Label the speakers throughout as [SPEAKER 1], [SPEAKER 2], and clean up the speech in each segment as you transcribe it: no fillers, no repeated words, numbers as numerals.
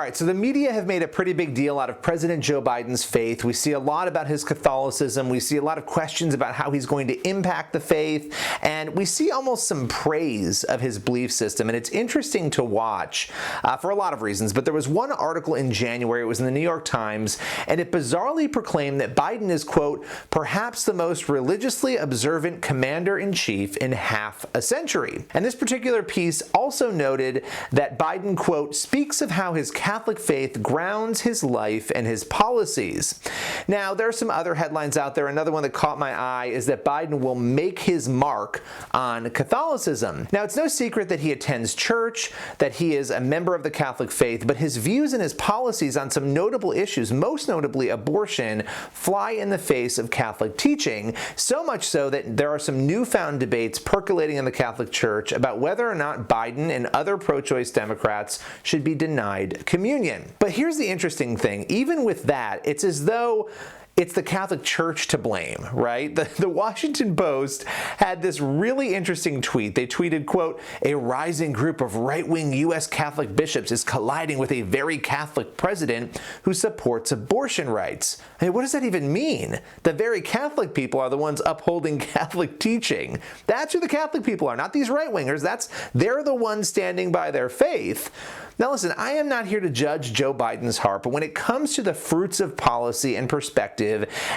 [SPEAKER 1] right, so the media have made a pretty big deal out of President Joe Biden's faith. We see a lot about his Catholicism. We see a lot of questions about how he's going to impact the faith. And we see almost some praise of his belief system. And it's interesting to watch for a lot of reasons. But there was one article in January, it was in the New York Times, and it bizarrely proclaimed that Biden is, quote, perhaps the most religiously observant commander-in-chief in half a century. And this particular piece also noted that Biden, quote, speaks of how his Catholic faith grounds his life and his policies. Now, there are some other headlines out there. Another one that caught my eye is that Biden will make his mark on Catholicism. Now, it's no secret that he attends church, that he is a member of the Catholic faith, but his views and his policies on some notable issues, most notably abortion, fly in the face of Catholic teaching, so much so that there are some newfound debates percolating in the Catholic Church about whether or not Biden and other pro-choice Democrats should be denied communion. But here's the interesting thing. Even with that, it's as though it's the Catholic Church to blame, right? The Washington Post had this really interesting tweet. They tweeted, quote, a rising group of right-wing U.S. Catholic bishops is colliding with a very Catholic president who supports abortion rights. I mean, what does that even mean? The very Catholic people are the ones upholding Catholic teaching. That's who the Catholic people are, not these right-wingers. They're the ones standing by their faith. Now listen, I am not here to judge Joe Biden's heart, but when it comes to the fruits of policy and perspective,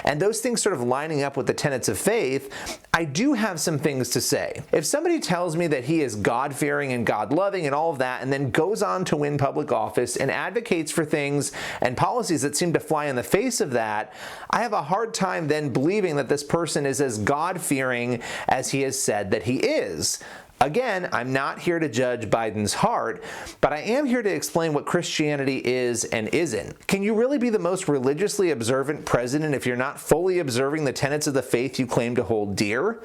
[SPEAKER 1] and those things sort of lining up with the tenets of faith, I do have some things to say. If somebody tells me that he is God-fearing and God-loving and all of that, and then goes on to win public office and advocates for things and policies that seem to fly in the face of that, I have a hard time then believing that this person is as God-fearing as he has said that he is. Again, I'm not here to judge Biden's heart, but I am here to explain what Christianity is and isn't. Can you really be the most religiously observant president if you're not fully observing the tenets of the faith you claim to hold dear?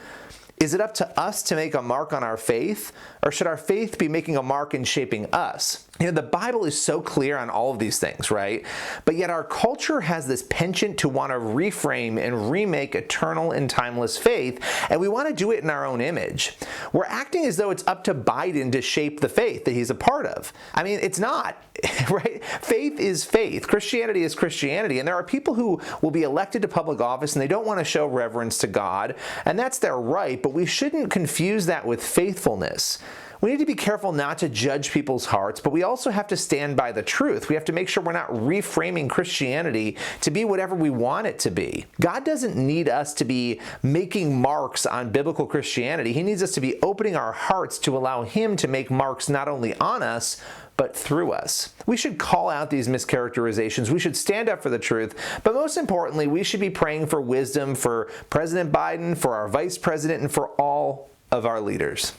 [SPEAKER 1] Is it up to us to make a mark on our faith, or should our faith be making a mark in shaping us? You know, the Bible is so clear on all of these things, right? But yet our culture has this penchant to want to reframe and remake eternal and timeless faith, and we want to do it in our own image. We're acting as though it's up to Biden to shape the faith that he's a part of. I mean, it's not, right? Faith is faith. Christianity is Christianity, and there are people who will be elected to public office and they don't want to show reverence to God, and that's their right, but we shouldn't confuse that with faithfulness. We need to be careful not to judge people's hearts, but we also have to stand by the truth. We have to make sure we're not reframing Christianity to be whatever we want it to be. God doesn't need us to be making marks on biblical Christianity. He needs us to be opening our hearts to allow Him to make marks not only on us, but through us. We should call out these mischaracterizations. We should stand up for the truth. But most importantly, we should be praying for wisdom for President Biden, for our Vice President, and for all of our leaders.